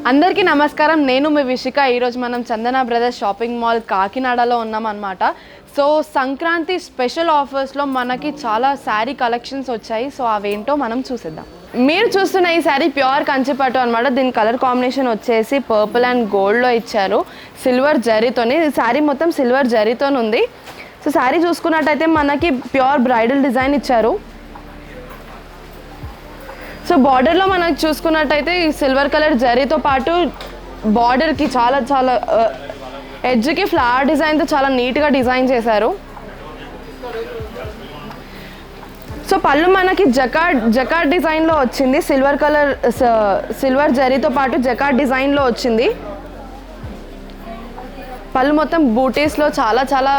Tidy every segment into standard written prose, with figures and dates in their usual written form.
అందరికీ నమస్కారం. నేను మీ విషిక. ఈరోజు మనం చందన బ్రదర్స్ షాపింగ్ మాల్ కాకినాడలో ఉన్నామన్నమాట. సో సంక్రాంతి స్పెషల్ ఆఫర్స్లో మనకి చాలా శారీ కలెక్షన్స్ వచ్చాయి. సో అవేంటో మనం చూసేద్దాం. మీరు చూస్తున్న ఈ శారీ ప్యూర్ కంచిపట్టు అనమాట. దీని కలర్ కాంబినేషన్ వచ్చేసి పర్పుల్ అండ్ గోల్డ్లో ఇచ్చారు, సిల్వర్ జరీతోని. శారీ మొత్తం సిల్వర్ జరీతో ఉంది. సో శారీ చూసుకున్నట్టయితే మనకి ప్యూర్ బ్రైడల్ డిజైన్ ఇచ్చారు. సో బార్డర్లో మనకు చూసుకున్నట్టయితే ఈ సిల్వర్ కలర్ జరీతో పాటు బార్డర్కి చాలా చాలా ఎడ్జ్కి ఫ్లవర్ డిజైన్తో చాలా నీట్గా డిజైన్ చేశారు. సో పళ్ళు మనకి జకార్డ్ డిజైన్లో వచ్చింది. సిల్వర్ కలర్ సిల్వర్ జరీతో పాటు జకార్డ్ డిజైన్లో వచ్చింది. పళ్ళు మొత్తం బూటీస్లో చాలా చాలా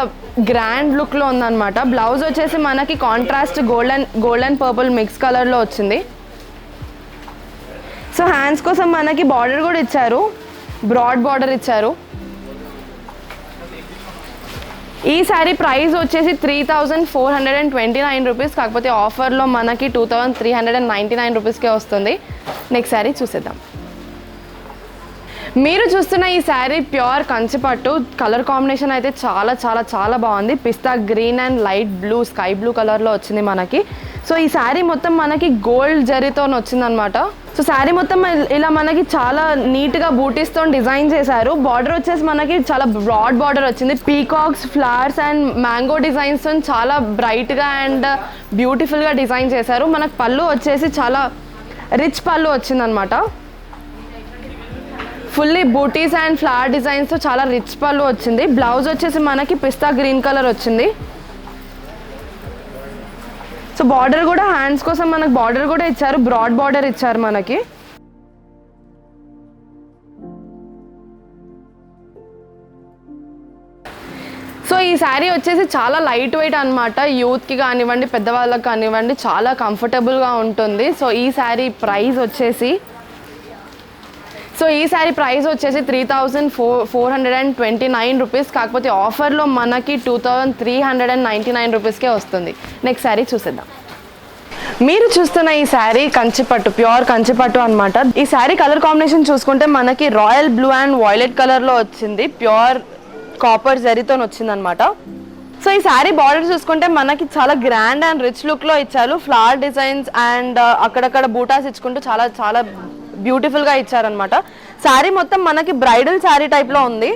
గ్రాండ్ లుక్లో ఉందన్నమాట. బ్లౌజ్ వచ్చేసి మనకి contrast gold and purple mix కలర్లో వచ్చింది. సో హ్యాండ్స్ కోసం మనకి బార్డర్ కూడా ఇచ్చారు, బ్రాడ్ బార్డర్ ఇచ్చారు. ఈ శారీ ప్రైస్ వచ్చేసి 3429 రూపీస్. కాకపోతే ఆఫర్లో మనకి 2399 రూపీస్కే వస్తుంది. నెక్స్ట్ శారీ చూసేద్దాం. మీరు చూస్తున్న ఈ శారీ ప్యూర్ కంచిపట్టు. కలర్ కాంబినేషన్ అయితే చాలా చాలా చాలా బాగుంది. Pista green and light blue, sky blue కలర్లో వచ్చింది మనకి. సో ఈ శారీ మొత్తం మనకి గోల్డ్ జరీతో వచ్చిందనమాట. సో శారీ మొత్తం ఇలా మనకి చాలా నీట్గా బూటీస్తో డిజైన్ చేశారు. బార్డర్ వచ్చేసి మనకి చాలా బ్రాడ్ బార్డర్ వచ్చింది. పీకాక్స్, ఫ్లవర్స్ అండ్ మ్యాంగో డిజైన్స్తో చాలా బ్రైట్గా అండ్ బ్యూటిఫుల్గా డిజైన్ చేశారు. మనకు పళ్ళు వచ్చేసి చాలా రిచ్ పళ్ళు వచ్చిందనమాట. ఫుల్లీ బూటీస్ అండ్ ఫ్లవర్ డిజైన్స్తో చాలా రిచ్ పళ్ళు వచ్చింది. బ్లౌజ్ వచ్చేసి మనకి పిస్తా గ్రీన్ కలర్ వచ్చింది. సో బార్డర్ కూడా హ్యాండ్స్ కోసం మనకు బార్డర్ కూడా ఇచ్చారు, బ్రాడ్ బార్డర్ ఇచ్చారు మనకి. సో ఈ శారీ వచ్చేసి చాలా లైట్ వెయిట్ అనమాట. యూత్కి కానివ్వండి, పెద్దవాళ్ళకి కానివ్వండి చాలా కంఫర్టబుల్గా ఉంటుంది. సో ఈ శారీ ప్రైస్ వచ్చేసి 3429 రూపీస్. కాకపోతే ఆఫర్లో మనకి 2399 రూపీస్కే వస్తుంది. నెక్స్ట్ శారీ చూసేద్దాం. మీరు చూస్తున్న ఈ శారీ కంచిపట్టు, ప్యూర్ కంచిపట్టు అనమాట. ఈ శారీ కలర్ కాంబినేషన్ చూసుకుంటే మనకి రాయల్ బ్లూ అండ్ వైలెట్ కలర్లో వచ్చింది. ప్యూర్ కాపర్ జరీతో వచ్చిందనమాట. సో ఈ శారీ బార్డర్ చూసుకుంటే మనకి చాలా గ్రాండ్ అండ్ రిచ్ లుక్లో ఇచ్చారు. ఫ్లవర్ డిజైన్స్ అండ్ అక్కడక్కడ బూటాస్ ఇచ్చుకుంటూ చాలా చాలా బ్యూటిఫుల్గా ఇచ్చారనమాట. శారీ మొత్తం మనకి బ్రైడల్ శారీ టైప్లో ఉంది.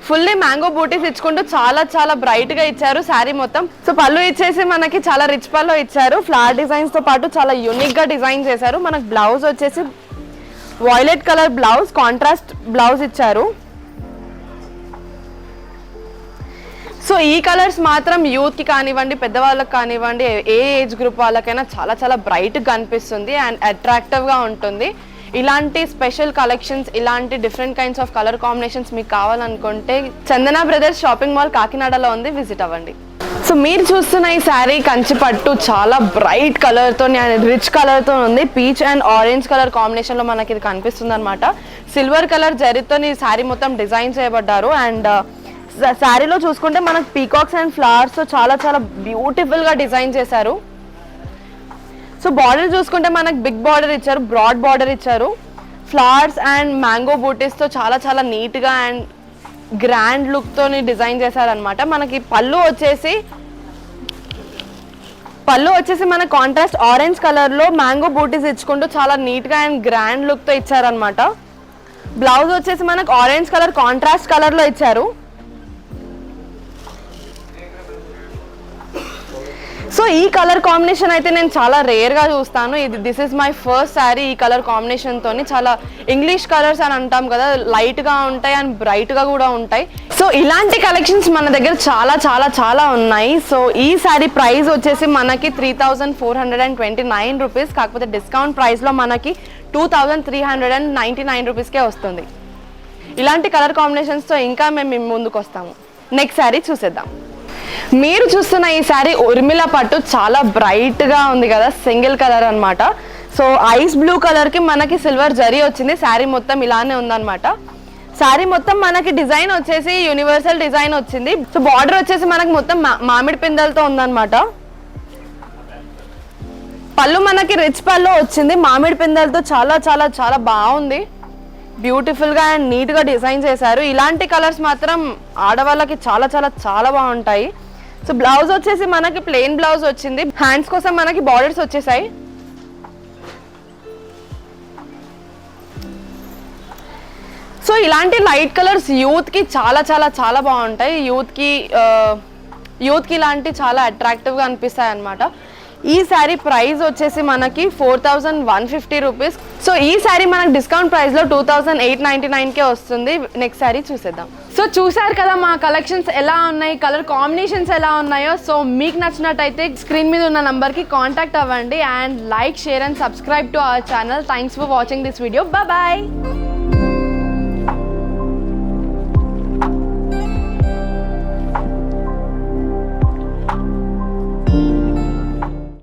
ఫుల్లీ మ్యాంగో బూటీస్ ఇచ్చుకుంటూ చాలా చాలా బ్రైట్గా ఇచ్చారు శారీ మొత్తం. సో పళ్ళు ఇచ్చేసి మనకి చాలా రిచ్ పళ్ళు ఇచ్చారు. ఫ్లవర్ డిజైన్స్తో పాటు చాలా యూనిక్గా డిజైన్ చేశారు. మనకు బ్లౌజ్ వచ్చేసి violet colour blouse, contrast blouse ఇచ్చారు. సో ఈ కలర్స్ మాత్రం యూత్కి కానివ్వండి, పెద్దవాళ్ళకి కానివ్వండి, ఏ ఏజ్ గ్రూప్ వాళ్ళకైనా చాలా చాలా బ్రైట్గా కనిపిస్తుంది అండ్ అట్రాక్టివ్గా ఉంటుంది. ఇలాంటి స్పెషల్ కలెక్షన్స్, ఇలాంటి different kinds of colour combinations మీకు కావాలనుకుంటే చందన బ్రదర్స్ షాపింగ్ మాల్ కాకినాడలో ఉంది, విజిట్ అవ్వండి. సో మీరు చూస్తున్న ఈ శారీ కంచిపట్టు చాలా బ్రైట్ కలర్తో అండ్ రిచ్ కలర్తో ఉంది. పీచ్ అండ్ ఆరెంజ్ కలర్ కాంబినేషన్లో మనకి ఇది కనిపిస్తుంది అనమాట. సిల్వర్ కలర్ జరీతో ఈ శారీ మొత్తం డిజైన్ చేయబడ్డారు. అండ్ శారీలో చూసుకుంటే మనకు పీకాక్స్ అండ్ ఫ్లవర్స్తో చాలా చాలా బ్యూటిఫుల్గా డిజైన్ చేశారు. సో బార్డర్ చూసుకుంటే మనకు బిగ్ బార్డర్ ఇచ్చారు, బ్రాడ్ బార్డర్ ఇచ్చారు. ఫ్లవర్స్ అండ్ మ్యాంగో బూటీస్తో చాలా చాలా నీట్గా అండ్ గ్రాండ్ లుక్తో డిజైన్ చేశారనమాట. మనకి పళ్ళు వచ్చేసి మన కాంట్రాస్ట్ ఆరెంజ్ కలర్లో మ్యాంగో బూటీస్ ఇచ్చుకుంటూ చాలా నీట్గా అండ్ గ్రాండ్ లుక్తో ఇచ్చారనమాట. బ్లౌజ్ వచ్చేసి మనకు ఆరెంజ్ కలర్ కాంట్రాస్ట్ కలర్లో ఇచ్చారు. సో ఈ కలర్ కాంబినేషన్ అయితే నేను చాలా రేర్గా చూస్తాను. This is my first sari ఈ కలర్ కాంబినేషన్తో. చాలా ఇంగ్లీష్ కలర్స్ అని అంటాం కదా, లైట్గా ఉంటాయి అండ్ బ్రైట్గా కూడా ఉంటాయి. సో ఇలాంటి కలెక్షన్స్ మన దగ్గర చాలా చాలా చాలా ఉన్నాయి. సో ఈ శారీ ప్రైస్ వచ్చేసి మనకి 3429 రూపీస్. కాకపోతే డిస్కౌంట్ ప్రైస్లో మనకి 2399 రూపీస్కే వస్తుంది. ఇలాంటి కలర్ కాంబినేషన్స్తో ఇంకా మేము ముందుకు వస్తాము. నెక్స్ట్ శారీ చూసేద్దాం. మీరు చూస్తున్న ఈ శారీ ఉర్మిళ పట్టు. చాలా బ్రైట్గా ఉంది కదా, సింగిల్ కలర్ అనమాట. సో ఐస్ బ్లూ కలర్కి మనకి సిల్వర్ జరీ వచ్చింది. శారీ మొత్తం ఇలానే ఉందన్నమాట. శారీ మొత్తం మనకి డిజైన్ వచ్చేసి యూనివర్సల్ డిజైన్ వచ్చింది. సో బార్డర్ వచ్చేసి మనకి మొత్తం మామిడి పిందెలతో ఉందన్నమాట. పళ్ళు మనకి రిచ్ పళ్ళు వచ్చింది, మామిడి పిందెలతో చాలా చాలా చాలా బాగుంది. బ్యూటిఫుల్గా అండ్ నీట్గా డిజైన్ చేశారు. ఇలాంటి కలర్స్ మాత్రం ఆడవాళ్ళకి చాలా చాలా చాలా బాగుంటాయి. సో బ్లౌజ్ వచ్చేసి మనకి ప్లెయిన్ బ్లౌజ్ వచ్చింది. హ్యాండ్స్ కోసం మనకి బార్డర్స్ వచ్చేసాయి. సో ఇలాంటి లైట్ కలర్స్ యూత్కి చాలా చాలా చాలా బాగుంటాయి. యూత్కి ఇలాంటి చాలా అట్రాక్టివ్గా అనిపిస్తాయి అన్నమాట. ఈ శారీ ప్రైస్ వచ్చేసి మనకి 4150 రూపీస్. సో ఈ శారీ మనకి డిస్కౌంట్ ప్రైస్లో 2899కే వస్తుంది. నెక్స్ట్ శారీ చూసేద్దాం. సో చూసారు కదా మా కలెక్షన్స్ ఎలా ఉన్నాయి, కలర్ కాంబినేషన్స్ ఎలా ఉన్నాయో. సో మీకు నచ్చినట్టయితే స్క్రీన్ మీద ఉన్న నంబర్కి కాంటాక్ట్ అవ్వండి. And like, share and subscribe to our channel. Thanks for watching this video. Bye.